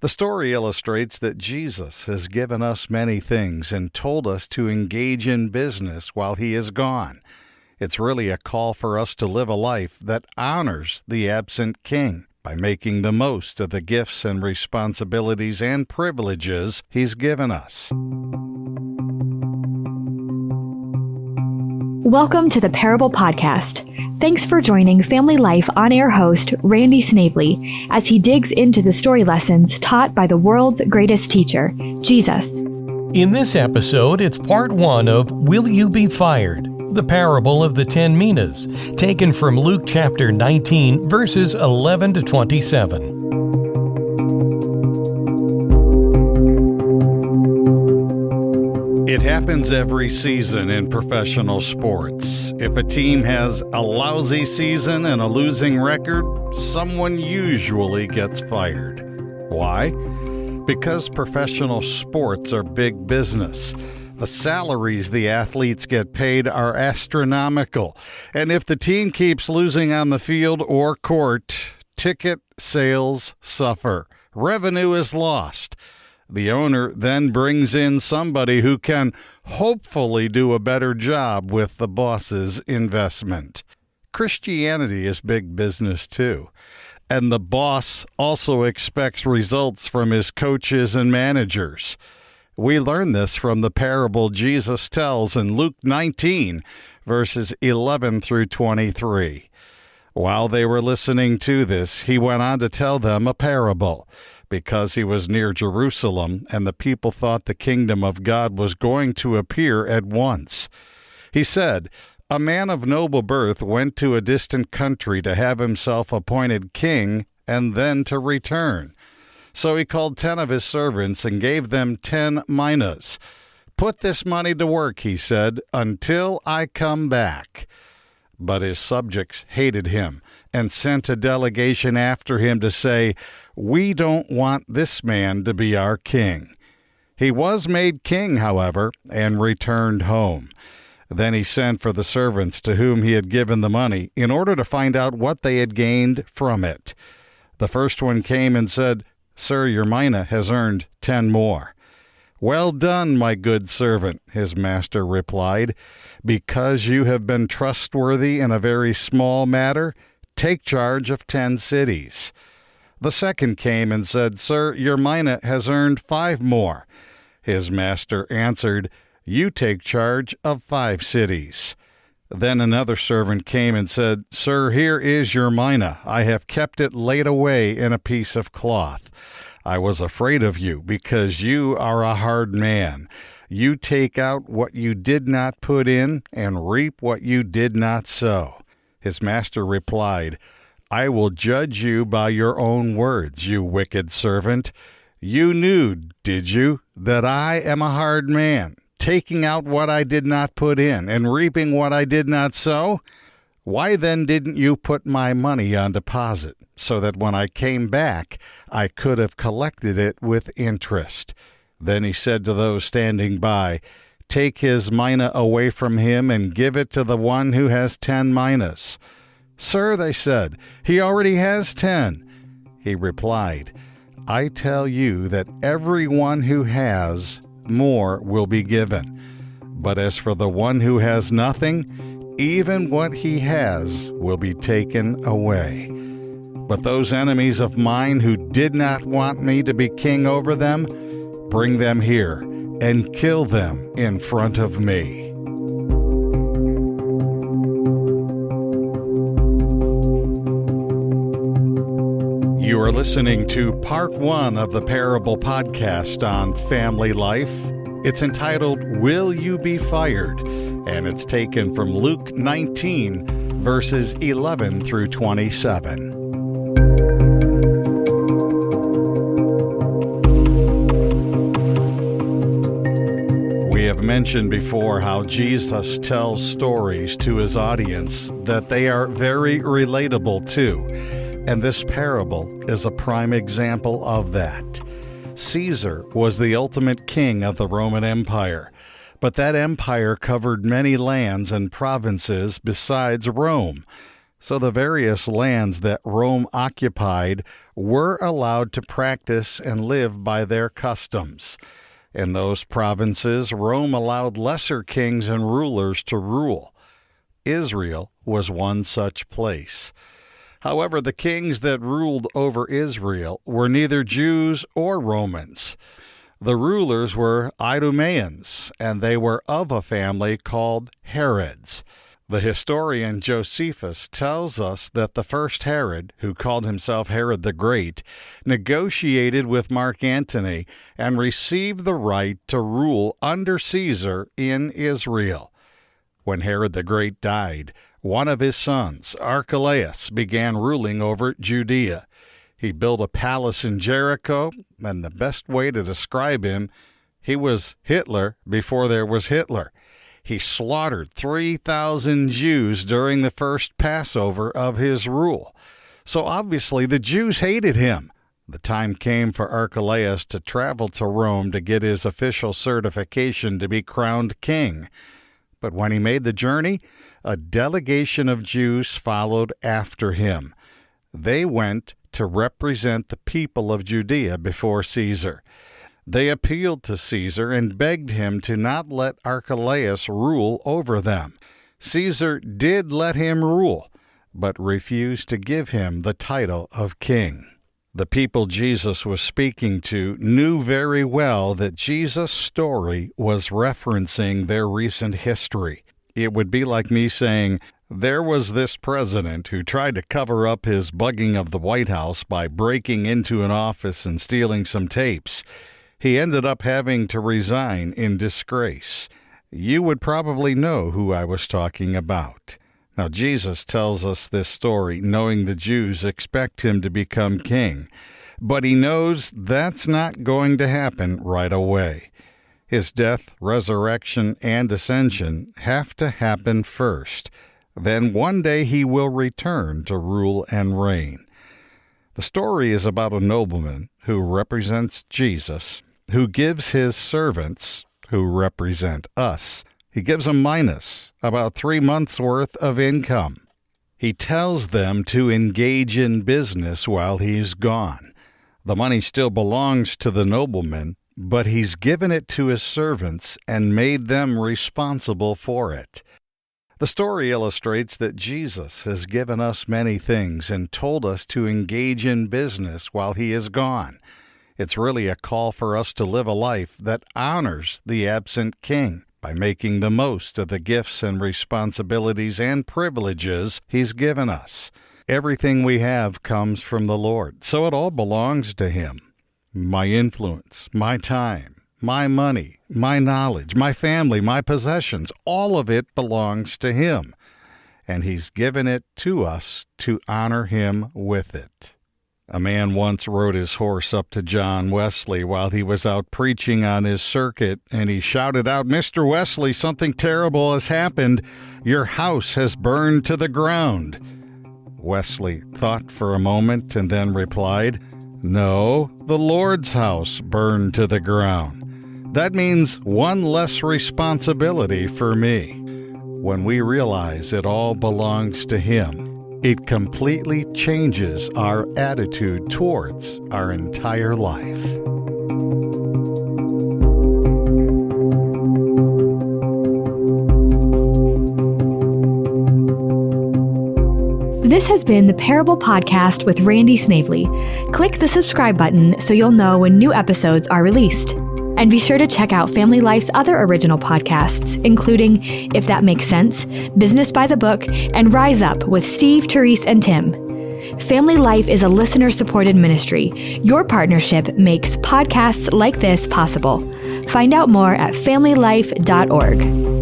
The story illustrates that Jesus has given us many things and told us to engage in business while he is gone. It's really a call for us to live a life that honors the absent king by making the most of the gifts and responsibilities and privileges he's given us. Welcome to the Parable Podcast. Thanks for joining Family Life on-air host Randy Snavely as he digs into the story lessons taught by the world's greatest teacher, Jesus. In this episode, it's part 1 of Will You Be Fired? The parable of the 10 minas, taken from Luke chapter 19, verses 11 to 27. It happens every season in professional sports. If a team has a lousy season and a losing record, someone usually gets fired. Why? Because professional sports are big business. The salaries the athletes get paid are astronomical. And if the team keeps losing on the field or court, ticket sales suffer. Revenue is lost. The owner then brings in somebody who can hopefully do a better job with the boss's investment. Christianity is big business too. And the boss also expects results from his coaches and managers. We learn this from the parable Jesus tells in Luke 19, verses 11 through 23. While they were listening to this, he went on to tell them a parable. Because he was near Jerusalem, and the people thought the kingdom of God was going to appear at once. He said, "A man of noble birth went to a distant country to have himself appointed king, and then to return. So he called 10 of his servants and gave them 10 minas. 'Put this money to work,' he said, 'until I come back.' But his subjects hated him and sent a delegation after him to say, 'We don't want this man to be our king.' He was made king, however, and returned home. Then he sent for the servants to whom he had given the money in order to find out what they had gained from it. The first one came and said, 'Sir, your mina has earned 10 more.' 'Well done, my good servant,' his master replied. 'Because you have been trustworthy in a very small matter, take charge of 10 cities.' The second came and said, 'Sir, your mina has earned 5 more.' His master answered, 'You take charge of 5 cities.' Then another servant came and said, 'Sir, here is your mina. I have kept it laid away in a piece of cloth. I was afraid of you, because you are a hard man. You take out what you did not put in, and reap what you did not sow.' His master replied, 'I will judge you by your own words, you wicked servant. You knew, did you, that I am a hard man, taking out what I did not put in, and reaping what I did not sow? Why then didn't you put my money on deposit, so that when I came back, I could have collected it with interest?' Then he said to those standing by, 'Take his mina away from him and give it to the one who has 10 minas.' 'Sir,' they said, 'he already has 10. He replied, 'I tell you that everyone who has, more will be given. But as for the one who has nothing, even what he has will be taken away. But those enemies of mine who did not want me to be king over them, bring them here and kill them in front of me.'" You are listening to part 1 of the Parable Podcast on Family Life. It's entitled, Will You Be Fired? And it's taken from Luke 19, verses 11 through 27. We have mentioned before how Jesus tells stories to his audience that they are very relatable to. And this parable is a prime example of that. Caesar was the ultimate king of the Roman Empire, but that empire covered many lands and provinces besides Rome. So the various lands that Rome occupied were allowed to practice and live by their customs. In those provinces, Rome allowed lesser kings and rulers to rule. Israel was one such place. However, the kings that ruled over Israel were neither Jews or Romans. The rulers were Idumeans, and they were of a family called Herods. The historian Josephus tells us that the first Herod, who called himself Herod the Great, negotiated with Mark Antony and received the right to rule under Caesar in Israel. When Herod the Great died, one of his sons, Archelaus, began ruling over Judea. He built a palace in Jericho, and the best way to describe him, he was Hitler before there was Hitler. He slaughtered 3,000 Jews during the first Passover of his rule. So obviously the Jews hated him. The time came for Archelaus to travel to Rome to get his official certification to be crowned king. But when he made the journey, a delegation of Jews followed after him. They went to represent the people of Judea before Caesar. They appealed to Caesar and begged him to not let Archelaus rule over them. Caesar did let him rule, but refused to give him the title of king. The people Jesus was speaking to knew very well that Jesus' story was referencing their recent history. It would be like me saying, there was this president who tried to cover up his bugging of the White House by breaking into an office and stealing some tapes. He ended up having to resign in disgrace. You would probably know who I was talking about. Now, Jesus tells us this story knowing the Jews expect him to become king, but he knows that's not going to happen right away. His death, resurrection, and ascension have to happen first. Then one day he will return to rule and reign. The story is about a nobleman who represents Jesus, who gives his servants, who represent us, he gives them minas, about 3 months' worth of income. He tells them to engage in business while he's gone. The money still belongs to the nobleman, but he's given it to his servants and made them responsible for it. The story illustrates that Jesus has given us many things and told us to engage in business while he is gone. It's really a call for us to live a life that honors the absent king by making the most of the gifts and responsibilities and privileges he's given us. Everything we have comes from the Lord, so it all belongs to him. My influence, my time, my money, my knowledge, my family, my possessions, all of it belongs to him. And he's given it to us to honor him with it. A man once rode his horse up to John Wesley while he was out preaching on his circuit, and he shouted out, "Mr. Wesley, something terrible has happened. Your house has burned to the ground." Wesley thought for a moment and then replied, "No, the Lord's house burned to the ground. That means one less responsibility for me." When we realize it all belongs to him, it completely changes our attitude towards our entire life. This has been the Parable Podcast with Randy Snavely. Click the subscribe button so you'll know when new episodes are released. And be sure to check out Family Life's other original podcasts, including If That Makes Sense, Business by the Book, and Rise Up with Steve, Therese, and Tim. Family Life is a listener-supported ministry. Your partnership makes podcasts like this possible. Find out more at familylife.org.